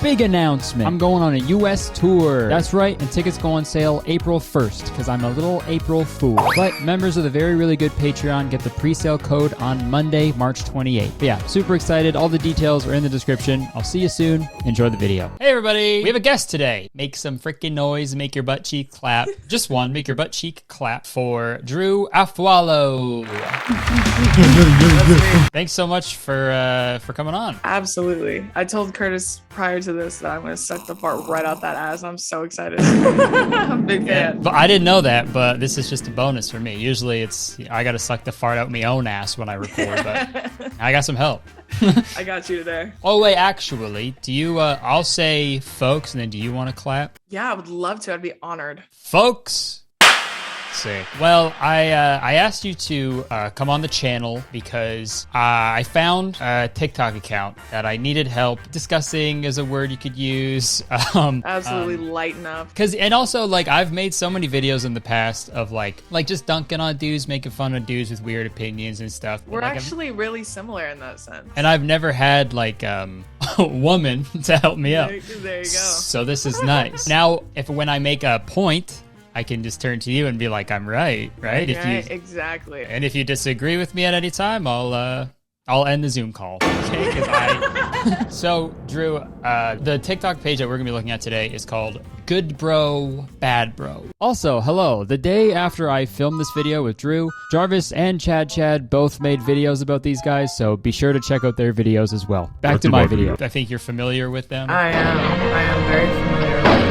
Big announcement. I'm going on a US tour. That's right, and tickets go on sale April 1st because I'm a little April fool. But members of the Very Really Good Patreon get the pre-sale code on Monday, March 28th. But yeah, super excited. All the details are in the description. I'll see you soon. Enjoy the video. Hey everybody, we have a guest today. Make some freaking noise, make your butt cheek clap. Just one, make your butt cheek clap for Drew Afualo. Thanks so much for coming on. Absolutely. I told Kurtis prior to this that I'm going to suck the fart right out that ass. I'm so excited. I'm a big fan. But I didn't know that, but this is just a bonus for me. Usually it's, I got to suck the fart out my own ass when I record, but I got some help. I got you today. Oh, wait, actually, do you, I'll say folks, and then do you want to clap? Yeah, I would love to. I'd be honored. Folks. Sick. Well, I asked you to come on the channel because I found a TikTok account that I needed help discussing is a word you could use. Absolutely lighten up. And also, like, I've made so many videos in the past of like just dunking on dudes, making fun of dudes with weird opinions and stuff. We're like, actually really similar in that sense. And I've never had like a woman to help me out. There you go. So this is nice. Now, when I make a point, I can just turn to you and be like, I'm right? Exactly. And if you disagree with me at any time, I'll end the Zoom call. Okay? So, Drew, the TikTok page that we're gonna be looking at today is called Good Bro, Bad Bro. Also, hello. The day after I filmed this video with Drew, Jarvis and Chad both made videos about these guys, so be sure to check out their videos as well. Back to my video. I think you're familiar with them. I am very familiar.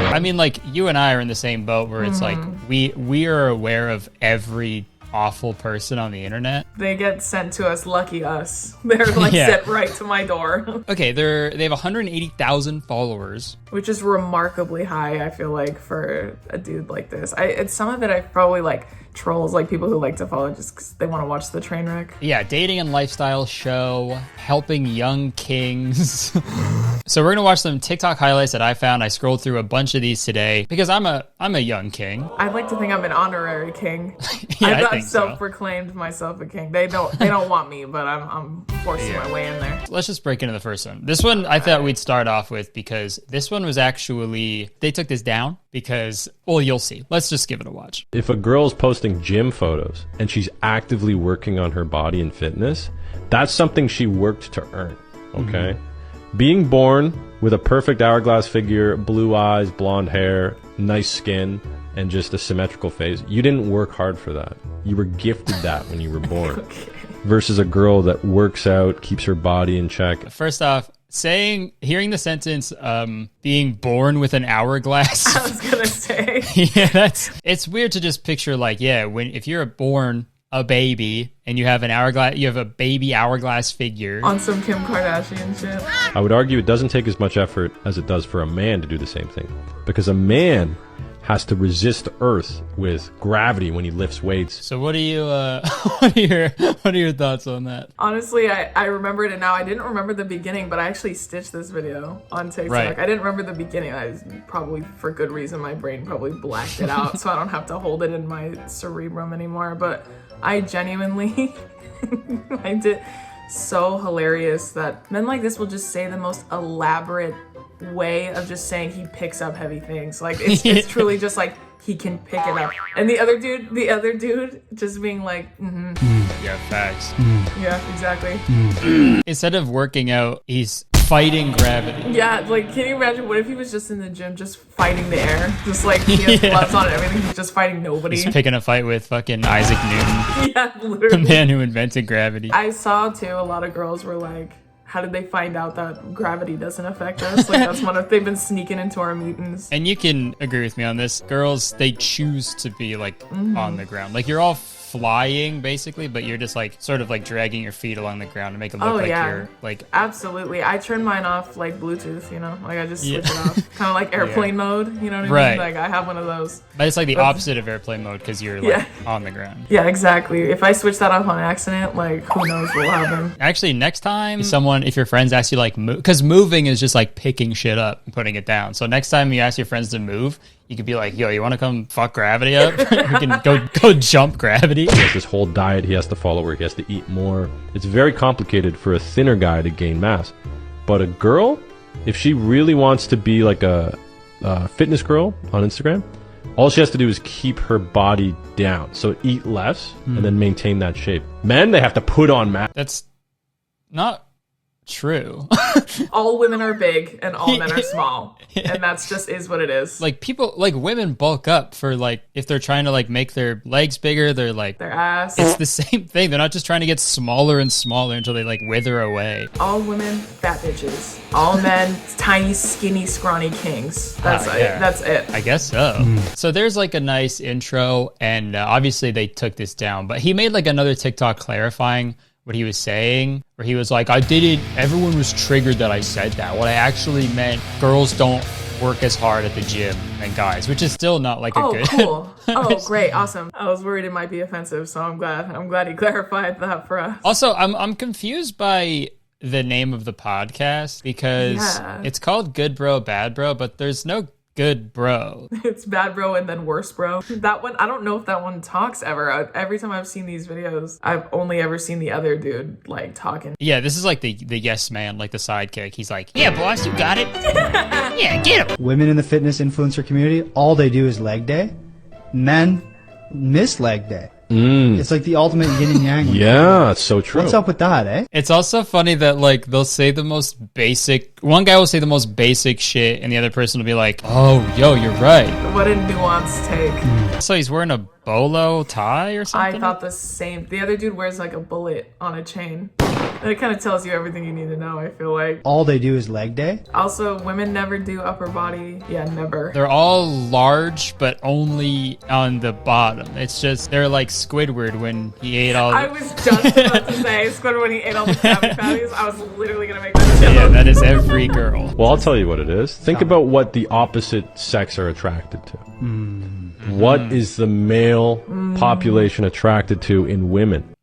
I mean, like, you and I are in the same boat where it's like we are aware of every awful person on the internet. They get sent to us, lucky us. They're like sent right to my door. Okay, they have 180,000 followers, which is remarkably high, I feel like, for a dude like this. It's some of it I probably like trolls, like people who like to follow just because they want to watch the train wreck. Yeah, dating and lifestyle show, helping young kings. So we're gonna watch some TikTok highlights that I found. I scrolled through a bunch of these today because I'm a young king. I'd like to think I'm an honorary king. Yeah, I've self-proclaimed myself a king. They don't want me, but I'm forcing my way in there. Let's just break into the first one. This one I thought we'd start off with because this one was actually, they took this down because, well, you'll see. Let's just give it a watch. If a girl's posting gym photos and she's actively working on her body and fitness, that's something she worked to earn, okay? Being born with a perfect hourglass figure, blue eyes, blonde hair, nice skin, and just a symmetrical face, you didn't work hard for that. You were gifted that when you were born. Okay. Versus a girl that works out, keeps her body in check. First off, hearing the sentence, being born with an hourglass. I was gonna say. Yeah, it's weird to just picture like, if you're born a baby and you have an hourglass, you have a baby hourglass figure. On some Kim Kardashian shit. I would argue it doesn't take as much effort as it does for a man to do the same thing. Because a man has to resist Earth with gravity when he lifts weights. So what are your thoughts on that? Honestly, I remembered it now. I didn't remember the beginning, but I actually stitched this video on TikTok. Right. I didn't remember the beginning. Probably for good reason. My brain probably blacked it out, so I don't have to hold it in my cerebrum anymore. But I genuinely find it so hilarious that men like this will just say the most elaborate way of just saying he picks up heavy things. Like it's truly just like he can pick it up. And the other dude just being like, Yeah, facts. Yeah, exactly. Instead of working out, he's fighting gravity. Yeah, like can you imagine what if he was just in the gym just fighting the air? Just like he has gloves on and everything, he's just fighting nobody. He's picking a fight with fucking Isaac Newton. Yeah, literally. The man who invented gravity. I saw too a lot of girls were like, how did they find out that gravity doesn't affect us? Like they've been sneaking into our meetings. And you can agree with me on this. Girls, they choose to be like on the ground. Like you're all flying basically, but you're just like sort of like dragging your feet along the ground to make it look you're like. Absolutely. I turn mine off like Bluetooth, you know? Like I just switch it off. Kind of like airplane mode, you know what I mean? Like I have one of those. But it's like the opposite of airplane mode because you're like on the ground. Yeah, exactly. If I switch that off on accident, like who knows what will happen. Actually, next time if your friends ask you like because moving is just like picking shit up and putting it down. So next time you ask your friends to move, you could be like, yo, you want to come fuck gravity up? We can go jump gravity. He has this whole diet he has to follow where he has to eat more. It's very complicated for a thinner guy to gain mass. But a girl, if she really wants to be like a fitness girl on Instagram, all she has to do is keep her body down. So eat less and then maintain that shape. Men, they have to put on mass. That's not true. All women are big and all men are small. And that's just is what it is. Like people, like women bulk up for like, if they're trying to like make their legs bigger, they're like, Their ass. it's the same thing. They're not just trying to get smaller and smaller until they like wither away. All women, fat bitches. All men, tiny, skinny, scrawny kings. That's it. Yeah. That's it. I guess so. So there's like a nice intro, and obviously they took this down, but he made like another TikTok clarifying what he was saying, where he was like, I didn't, everyone was triggered that I said that. What I actually meant, girls don't work as hard at the gym than guys, which is still not like a Oh, good. cool. Oh, great. Awesome. I was worried it might be offensive, so I'm glad he clarified that for us. Also, I'm confused by the name of the podcast because it's called Good Bro, Bad Bro, but there's no good bro. It's bad bro and then worse bro. That one, I don't know if that one talks ever. Every time I've seen these videos, I've only ever seen the other dude like talking. Yeah, this is like the yes man, like the sidekick. He's like, yeah, boss, you got it. Yeah, get him. Women in the fitness influencer community, all they do is leg day. Men miss leg day. It's like the ultimate yin and yang. Yeah, it's so true. What's up with that, eh? It's also funny that like they'll say the most basic, one guy will say the most basic shit and the other person will be like, oh, yo, you're right. What a nuanced take. So he's wearing a bolo tie or something? I thought the same. The other dude wears like a bullet on a chain. And it kind of tells you everything you need to know, I feel like. All they do is leg day. Also, women never do upper body. Yeah, never. They're all large, but only on the bottom. It's just, they're like Squidward when he ate all I was just about to say, Squidward when he ate all the Krabby Patties. I was literally going to make that joke. Yeah, that is every girl. Well, I'll tell you what it is. Think about what the opposite sex are attracted to. What is the male population attracted to in women?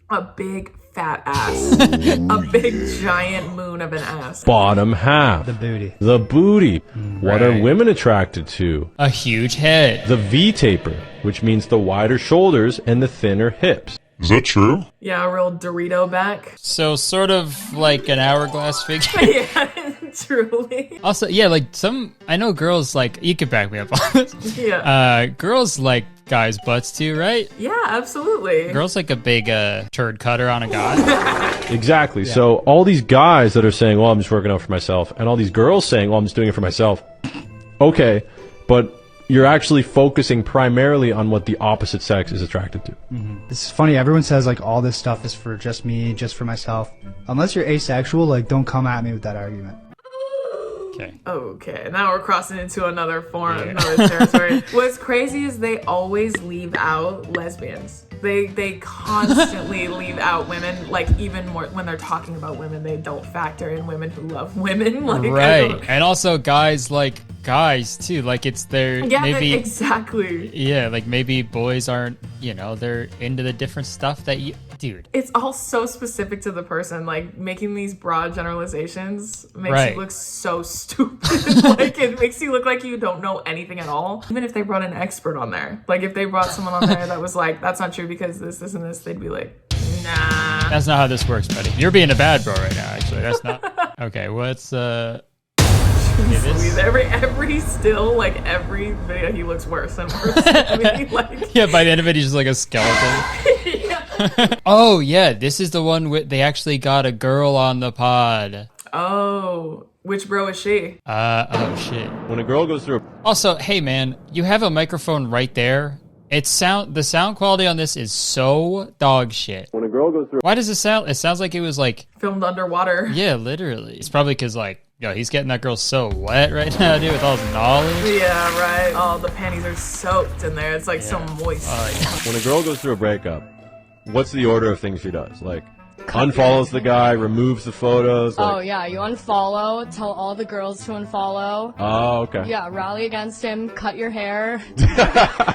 A big fat ass. A big giant moon of an ass. Bottom half. The booty. The booty. What are Right. women attracted to? A huge head. The V-taper, which means the wider shoulders and the thinner hips. Is that true? Yeah, a real Dorito back. So sort of like an hourglass figure. Yeah, truly. Also, yeah, like I know girls like, you could back me up on this. Yeah. Girls like guys' butts too, right? Yeah, absolutely. Girls like a big turd cutter on a guy. Exactly. So all these guys that are saying, well, I'm just working out for myself, and all these girls saying, well, I'm just doing it for myself. Okay, but you're actually focusing primarily on what the opposite sex is attracted to. This is funny. Everyone says like all this stuff is for just me, just for myself. Unless you're asexual, like don't come at me with that argument. Okay. Now we're crossing into another another territory. What's crazy is they always leave out lesbians. They constantly leave out women, like even more when they're talking about women, they don't factor in women who love women. Like, Right. And also guys like guys too. Like it's their Yeah, maybe exactly. yeah, like maybe boys aren't, they're into the different stuff that you dude. It's all so specific to the person. Like making these broad generalizations makes Right. you look so stupid. Like it makes you look like you don't know anything at all. Even if they brought an expert on there, like if they brought someone on there that was like, that's not true because this, and this, they'd be like, nah. That's not how this works, buddy. You're being a bad bro right now, actually. That's not okay, what's Please, every still, like every video, he looks worse and worse. I mean, like, yeah, by the end of it, he's just like a skeleton. Oh, yeah, this is the one with they actually got a girl on the pod. oh, which bro is she? Oh, shit. When a girl goes through Also, hey, man, you have a microphone right there. The sound quality on this is so dog shit. when a girl goes through Why does it sound? It sounds like it was like, Filmed underwater. yeah, literally. It's probably because like, he's getting that girl so wet right now, dude, with all his knowledge. Yeah, right. Oh, the panties are soaked in there. It's like so moist. when a girl goes through a breakup, what's the order of things she does? Like unfollows the guy, removes the photos. Oh Like, yeah, you unfollow, tell all the girls to unfollow. oh, okay. Yeah, rally against him, cut your hair.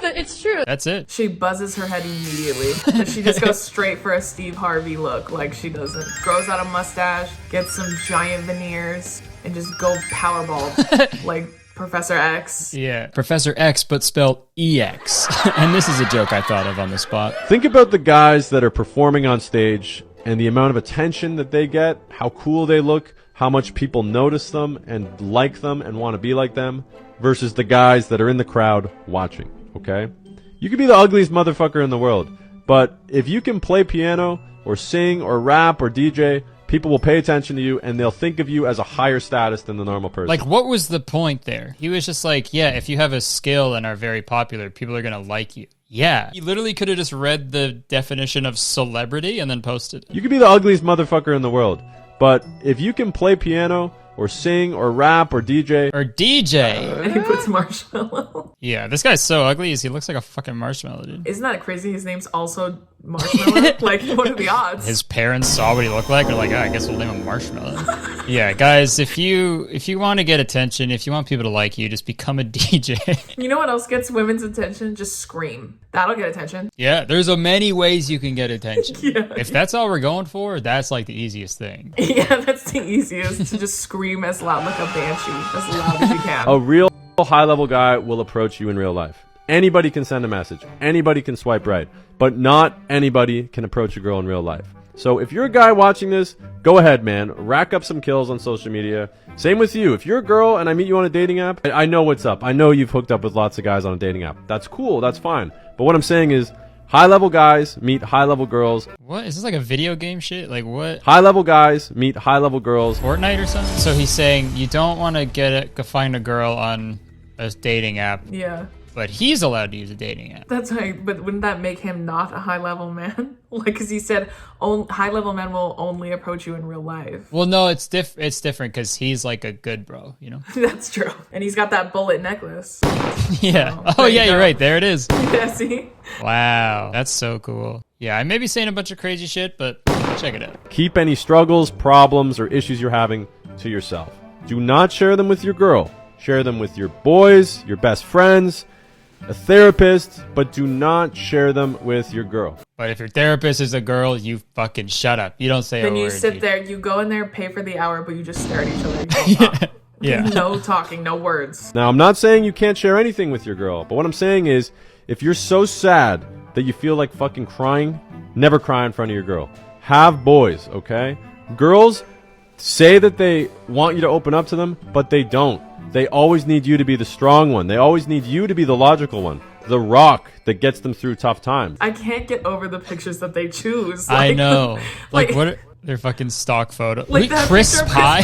It's true. That's it. She buzzes her head immediately. And she just goes straight for a Steve Harvey look. Like she doesn't. Grows out a mustache, gets some giant veneers, and just go powerball like Professor X. Yeah. Professor X, but spelled EX. And this is a joke I thought of on the spot. Think about the guys that are performing on stage and the amount of attention that they get, how cool they look. how much people notice them and like them and want to be like them versus the guys that are in the crowd watching, okay? You could be the ugliest motherfucker in the world, but if you can play piano or sing or rap or DJ, people will pay attention to you and they'll think of you as a higher status than the normal person. Like, what was the point there? He was just like, yeah, if you have a skill and are very popular, people are going to like you. Yeah. He literally could have just read the definition of celebrity and then posted it. You could be the ugliest motherfucker in the world, but if you can play piano or sing or rap or DJ. Or DJ. And he puts marshmallow. Yeah, this guy's so ugly. He looks like a fucking marshmallow, dude. Isn't that crazy? His name's also Marshmallow. Like, what are the odds? His parents saw what he looked like and they're like, oh, I guess we'll name him Marshmallow. Yeah, guys, if you want to get attention, if you want people to like you, just become a DJ. You know what else gets women's attention? Just scream. That'll get attention. Yeah, there's a many ways you can get attention. Yeah. If that's all we're going for, that's like the easiest thing. Yeah, that's the easiest. To just scream as loud like a banshee, as loud as you can. A real high-level guy will approach you in real life. Anybody can send a message. Anybody can swipe right. But not anybody can approach a girl in real life. So if you're a guy watching this, go ahead, man. Rack up some kills on social media. Same with you. If you're a girl and I meet you on a dating app, I know what's up. I know you've hooked up with lots of guys on a dating app. That's cool. That's fine. But what I'm saying is, high-level guys meet high-level girls. What? Is this like a video game shit? Like what? High-level guys meet high-level girls. Fortnite or something? So he's saying you don't want to go find a girl on a dating app. Yeah. But he's allowed to use a dating app. That's right, but wouldn't that make him not a high-level man? Like, because he said high-level men will only approach you in real life. Well, no, it's different because he's like a good bro, you know? That's true. And he's got that bullet necklace. Yeah. So, Oh, yeah, you're right. There it is. Yeah, see? Wow. That's so cool. Yeah, I may be saying a bunch of crazy shit, but check it out. Keep any struggles, problems, or issues you're having to yourself. Do not share them with your girl. Share them with your boys, your best friends, a therapist, but do not share them with your girl. But if your therapist is a girl, you fucking shut up. You don't say a word. Then you sit dude. there, you go in there, pay for the hour, but you just stare at each other. You don't talk. Yeah. No talking, no words. Now, I'm not saying you can't share anything with your girl, but what I'm saying is, if you're so sad that you feel like fucking crying, never cry in front of your girl. Have boys, okay? Girls say that they want you to open up to them, but they don't. They always need you to be the strong one. They always need you to be the logical one. The rock that gets them through tough times. I can't get over the pictures that they choose. I know. Like, like- what are their fucking stock photo? Like Wait, that Chris picture- Pine?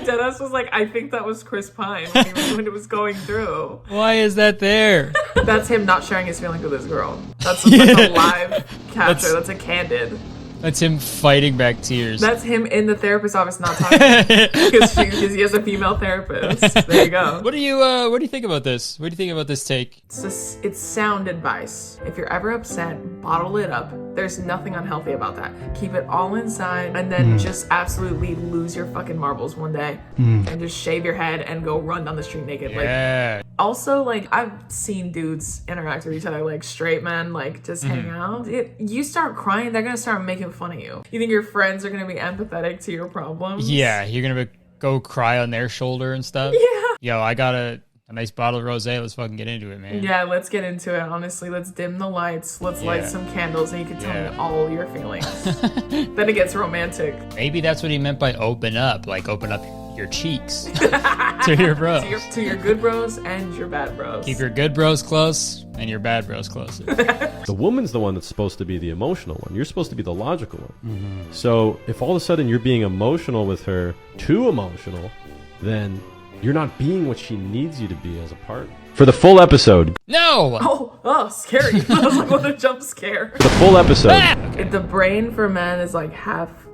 Deadass was like, I think that was Chris Pine when it was going through. Why is that there? That's him not sharing his feelings with his girl. That's a live capture. That's a candid. That's him fighting back tears. That's him in the therapist's office not talking because he has a female therapist. There you go. What do you think about this? What do you think about this take? It's sound advice. If you're ever upset, bottle it up. There's nothing unhealthy about that. Keep it all inside and then just absolutely lose your fucking marbles one day and just shave your head and go run down the street naked. Yeah. Like, also, like, I've seen dudes interact with each other, like straight men, like just hang out. You start crying, they're gonna start making fun of you. You think your friends are gonna be empathetic to your problems? Yeah, you're gonna go cry on their shoulder and stuff. Yeah. Yo, I got a nice bottle of rosé. Let's fucking get into it, man. Yeah, let's get into it. Honestly, let's dim the lights. Let's light some candles, and you can tell me all your feelings. Then it gets romantic. Maybe that's what he meant by open up. Like open up your cheeks to your bros. To your good bros and your bad bros. Keep your good bros close and your bad bros closer. The woman's the one that's supposed to be the emotional one. You're supposed to be the logical one. So if all of a sudden you're being emotional with her, too emotional, then you're not being what she needs you to be as a partner. For the full episode. No! Oh, scary. I was like, what a jump scare. The full episode. Okay. The brain for men is like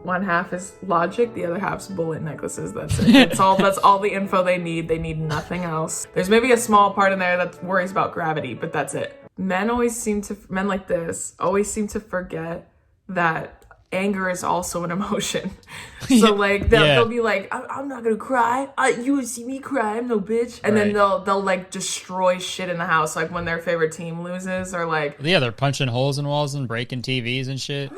one half is logic, the other half's bullet necklaces. That's it. That's all the info they need. They need nothing else. There's maybe a small part in there that worries about gravity, but that's it. Men like this always seem to forget that anger is also an emotion. So like they'll be like, I'm not gonna cry. You would see me cry. I'm no bitch. And then they'll like destroy shit in the house, like when their favorite team loses, or like Yeah, they're punching holes in walls and breaking TVs and shit.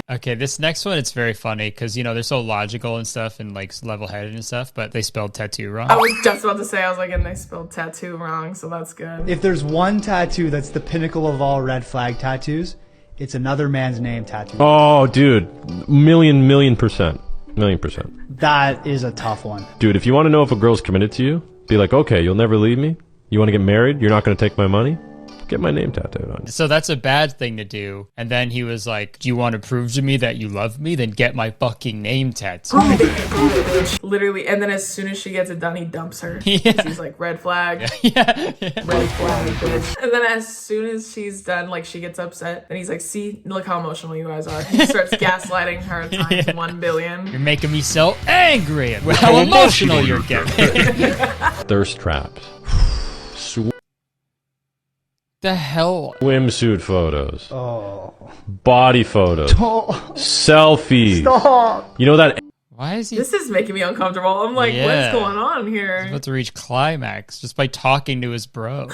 Okay, this next one, it's very funny because, you know, they're so logical and stuff and like level-headed and stuff, but they spelled tattoo wrong. I was just about to say, I was like, and they spelled tattoo wrong, so that's good. If there's one tattoo that's the pinnacle of all red flag tattoos, it's another man's name tattooed. Oh, dude. Million percent. That is a tough one. Dude, if you want to know if a girl's committed to you, be like, okay, you'll never leave me? You want to get married? You're not going to take my money? Get my name tattooed on you. So that's a bad thing to do. And then he was like, do you want to prove to me that you love me? Then get my fucking name tattooed. Literally, and then as soon as she gets it done, he dumps her. Yeah. He's like, red flag. Yeah. Red flag, bitch. And then as soon as she's done, like, she gets upset. And he's like, see, look how emotional you guys are. He starts gaslighting her times 1 billion. You're making me so angry at how emotional you're getting. Thirst traps. The hell? Swimsuit photos. Oh. Body photos. Selfies. Stop. You know that Why is he This is making me uncomfortable. I'm like, Yeah. what's going on here? about to reach climax just by talking to his bro?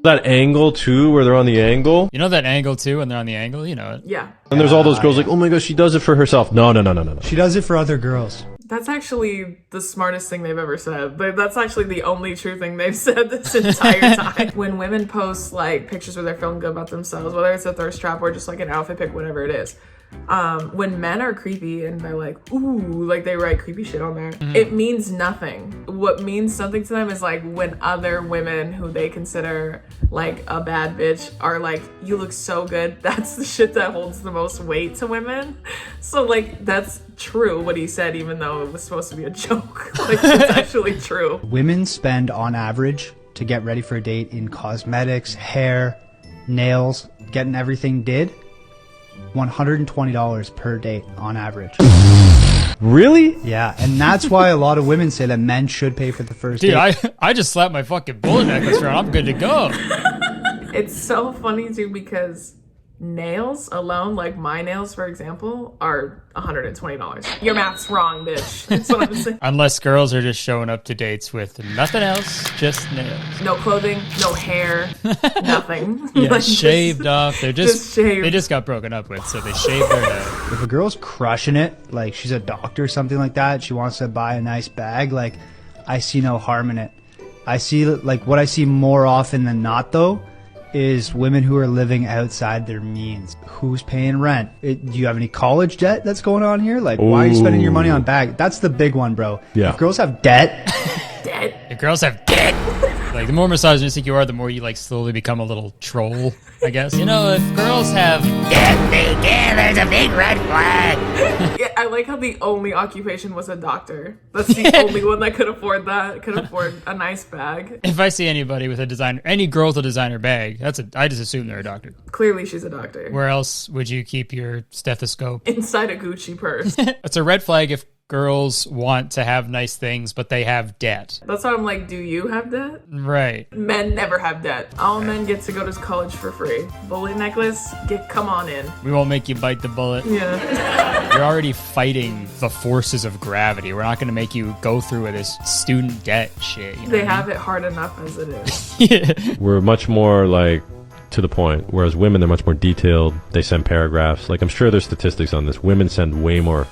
that angle too, where they're on the angle? You know that angle too when they're on the angle? You know it. Yeah. And there's all those girls like, oh my gosh, she does it for herself. No. She does it for other girls. That's actually the smartest thing they've ever said. That's actually the only true thing they've said this entire time. When women post like pictures where they're feeling good about themselves, whether it's a thirst trap or just like an outfit pic, whatever it is, when men are creepy and they're like, ooh, like they write creepy shit on there, it means nothing. What means something to them is like when other women who they consider like a bad bitch are like, you look so good. That's the shit that holds the most weight to women. So like that's true what he said, even though it was supposed to be a joke. Like it's actually true. Women spend on average to get ready for a date in cosmetics, hair, nails, getting everything did, $120 per date on average. Really? Yeah, and that's why a lot of women say that men should pay for the first Dude, date. I just slapped my fucking bullet necklace around. I'm good to go. It's so funny too because nails alone, like my nails for example, are $120. Your math's wrong, bitch. That's what I'm saying. Unless girls are just showing up to dates with nothing else, just nails. No clothing, no hair, nothing. Yeah, Like, shaved off. They're just shaved. They just got broken up with, so they shaved their head. If a girl's crushing it, like she's a doctor or something like that, she wants to buy a nice bag, like I see no harm in it. I see, like, what I see more often than not though is women who are living outside their means. Who's paying rent? Do you have any college debt that's going on here? Like, why are you spending your money on bag? That's the big one, bro. Yeah. If girls have debt, dead. The girls have dead. Like, the more misogynistic you are, the more you, like, slowly become a little troll, I guess. You know, if girls have dead, there's a big red flag. Yeah, I like how the only occupation was a doctor. That's the only one that could afford that. Could afford a nice bag. If I see anybody with a designer, any girl with a designer bag, I just assume they're a doctor. Clearly she's a doctor. Where else would you keep your stethoscope? Inside a Gucci purse. It's a red flag if girls want to have nice things, but they have debt. That's why I'm like, do you have debt? Right. Men never have debt. All men get to go to college for free. Bullet necklace, come on in. We won't make you bite the bullet. Yeah. You're already fighting the forces of gravity. We're not going to make you go through with this student debt shit. You know They what I have it hard enough as it is. mean? We're much more like to the point, whereas women, they're much more detailed. They send paragraphs. Like, I'm sure there's statistics on this. Women send way more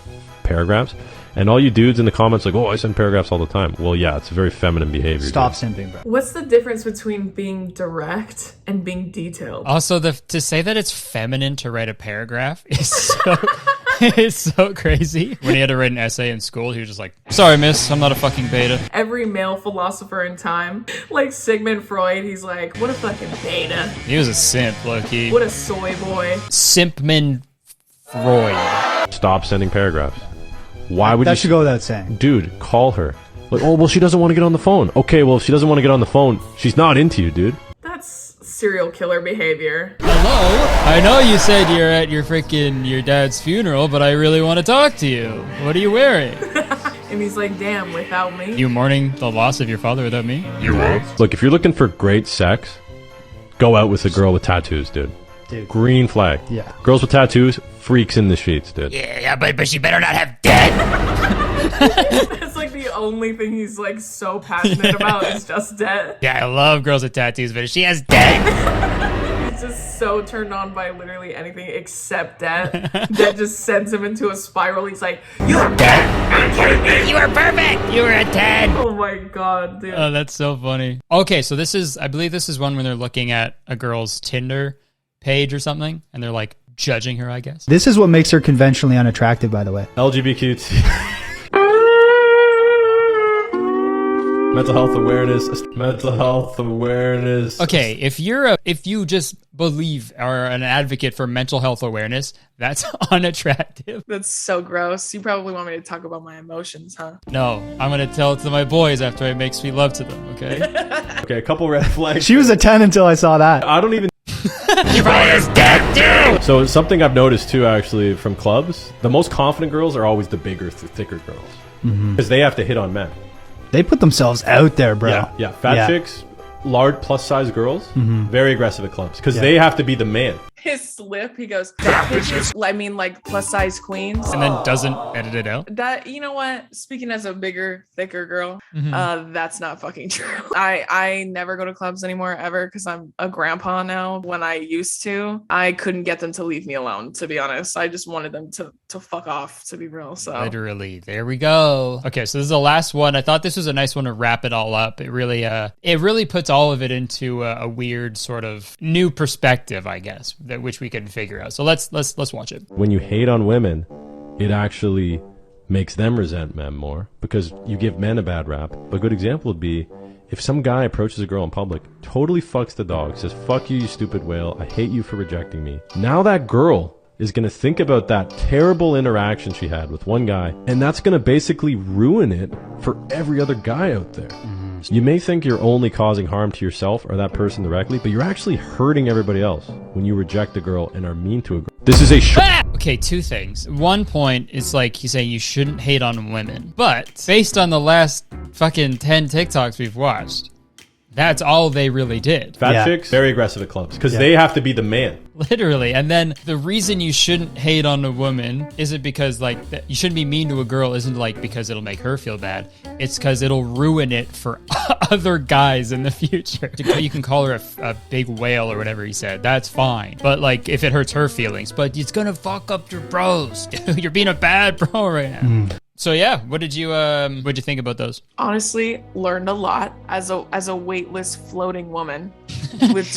paragraphs. And all you dudes in the comments like, oh, I send paragraphs all the time. Well, yeah, it's very feminine behavior. stop dude. simping, bro. What's the difference between being direct and being detailed? Also, to say that it's feminine to write a paragraph is so it's so crazy. When he had to write an essay in school, he was just like, sorry, miss, I'm not a fucking beta. Every male philosopher in time, like Sigmund Freud, he's like, what a fucking beta. He was a simp, low-key. What a soy boy. Simpman Freud. Stop sending paragraphs. Why would That you? should go without saying. Dude, call her. Like, oh, well, she doesn't want to get on the phone. Okay, well, if she doesn't want to get on the phone, she's not into you, dude. That's serial killer behavior. Hello? I know you said you're at your dad's funeral, but I really want to talk to you. What are you wearing? And he's like, damn, without me? You mourning the loss of your father without me? Look, if you're looking for great sex, go out with a girl with tattoos, dude. Dude. Green flag. Yeah. Girls with tattoos, freaks in the sheets, dude. Yeah, but she better not have debt. That's like the only thing he's like so passionate about is just debt. Yeah, I love girls with tattoos, but if she has debt. He's just so turned on by literally anything except debt. That just sends him into a spiral. He's like, You are dead. You are perfect. You are a 10. oh my god, dude. Oh, that's so funny. Okay, so I believe this is one when they're looking at a girl's Tinder page or something, and they're like, judging her, I guess. This is what makes her conventionally unattractive, by the way. LGBTQ. Mental health awareness. Okay, if you just believe or are an advocate for mental health awareness, that's unattractive. That's so gross. You probably want me to talk about my emotions, huh? No, I'm gonna tell it to my boys after it makes me love to them, okay? Okay, a couple red flags. She was a 10 until I saw that. I don't even... Your boy is dead too! So something I've noticed too, actually, from clubs, the most confident girls are always the bigger, thicker girls. Because they have to hit on men. They put themselves out there, bro. Yeah. Fat chicks, large plus-size girls, very aggressive at clubs. Because they have to be the man. His slip, he goes, fat bitches, I mean like plus size queens. And then doesn't edit it out. That, you know what? Speaking as a bigger, thicker girl, that's not fucking true. I never go to clubs anymore ever because I'm a grandpa now. When I used to, I couldn't get them to leave me alone, to be honest. I just wanted them to fuck off, to be real. So Literally. There we go. Okay, so this is the last one. I thought this was a nice one to wrap it all up. It really puts all of it into a weird sort of new perspective, I guess, which we can figure out. So let's watch it. When you hate on women, it actually makes them resent men more because you give men a bad rap. But a good example would be if some guy approaches a girl in public, totally fucks the dog, says, "Fuck you, you stupid whale. I hate you for rejecting me." Now that girl is going to think about that terrible interaction she had with one guy, and that's going to basically ruin it for every other guy out there. You may think you're only causing harm to yourself or that person directly, but you're actually hurting everybody else when you reject a girl and are mean to a girl. This is a Okay, two things. One point is like he's saying you shouldn't hate on women. But based on the last fucking 10 TikToks we've watched, that's all they really did. Fat chicks, very aggressive at clubs because they have to be the man. Literally. And then the reason you shouldn't hate on a woman isn't because you shouldn't be mean to a girl isn't like because it'll make her feel bad. It's because it'll ruin it for other guys in the future. You can call her a big whale or whatever he said. That's fine. But like if it hurts her feelings, but it's gonna fuck up your bros. You're being a bad bro right now. So yeah, what'd you think about those? honestly learned a lot as a weightless floating woman with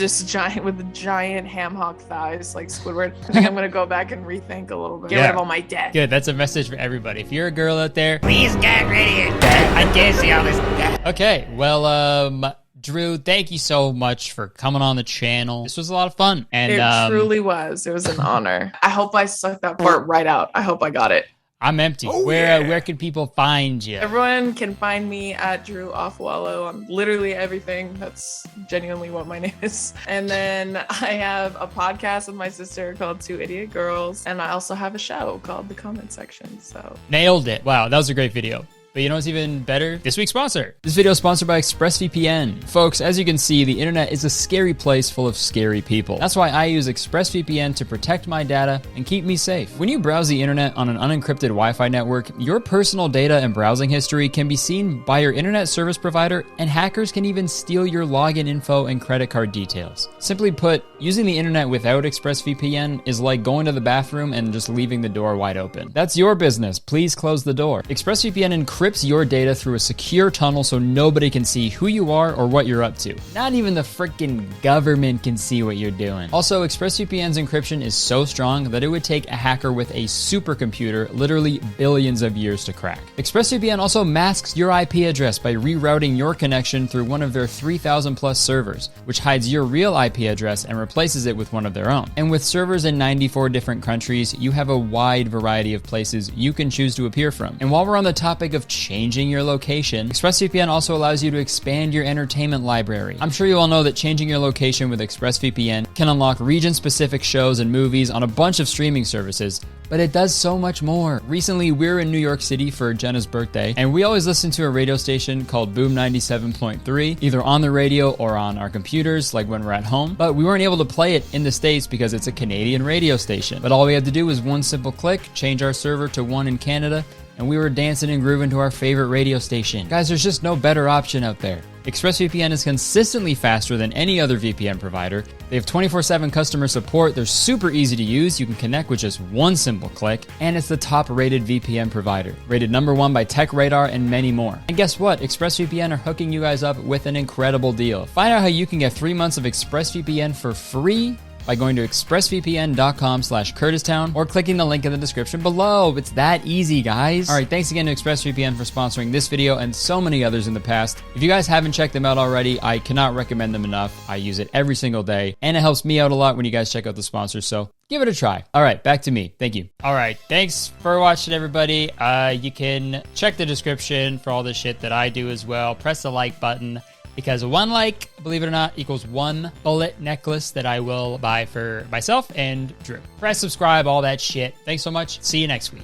giant ham hock thighs like Squidward. I think I'm gonna go back and rethink a little bit. Get rid of all my debt. Good, that's a message for everybody. If you're a girl out there, please get rid of your debt. I can't see all this debt. Okay, well, Drew, thank you so much for coming on the channel. This was a lot of fun. And it truly was. It was an honor. I hope I sucked that part right out. I hope I got it. I'm empty. Where can people find you? Everyone can find me at Drew Afualo on literally everything. That's genuinely what my name is. And then I have a podcast with my sister called Two Idiot Girls. And I also have a show called The Comment Section. So nailed it. Wow, that was a great video. But you know what's even better? This week's sponsor. This video is sponsored by ExpressVPN. Folks, as you can see, the internet is a scary place full of scary people. That's why I use ExpressVPN to protect my data and keep me safe. When you browse the internet on an unencrypted Wi-Fi network, your personal data and browsing history can be seen by your internet service provider, and hackers can even steal your login info and credit card details. Simply put, using the internet without ExpressVPN is like going to the bathroom and just leaving the door wide open. That's your business. Please close the door. ExpressVPN encrypts your data through a secure tunnel so nobody can see who you are or what you're up to. Not even the freaking government can see what you're doing. Also, ExpressVPN's encryption is so strong that it would take a hacker with a supercomputer literally billions of years to crack. ExpressVPN also masks your IP address by rerouting your connection through one of their 3,000 plus servers, which hides your real IP address and replaces it with one of their own. And with servers in 94 different countries, you have a wide variety of places you can choose to appear from. And while we're on the topic of changing your location, ExpressVPN also allows you to expand your entertainment library. I'm sure you all know that changing your location with ExpressVPN can unlock region-specific shows and movies on a bunch of streaming services, but it does so much more. Recently, we were in New York City for Jenna's birthday, and we always listen to a radio station called Boom 97.3, either on the radio or on our computers, like when we're at home, but we weren't able to play it in the States because it's a Canadian radio station. But all we had to do was one simple click, change our server to one in Canada, and we were dancing and grooving to our favorite radio station. Guys, there's just no better option out there. ExpressVPN is consistently faster than any other VPN provider. They have 24/7 customer support. They're super easy to use. You can connect with just one simple click. And it's the top rated VPN provider. Rated #1 by TechRadar and many more. And guess what? ExpressVPN are hooking you guys up with an incredible deal. Find out how you can get 3 months of ExpressVPN for free by going to expressvpn.com/CurtisTown or clicking the link in the description below. It's that easy, guys. All right, thanks again to ExpressVPN for sponsoring this video and so many others in the past. If you guys haven't checked them out already, I cannot recommend them enough. I use it every single day, and it helps me out a lot when you guys check out the sponsors, so give it a try. All right, back to me. Thank you. All right, thanks for watching, everybody. You can check the description for all the shit that I do as well. Press the like button, because one like, believe it or not, equals one bullet necklace that I will buy for myself and Drew. Press subscribe, all that shit. Thanks so much. See you next week.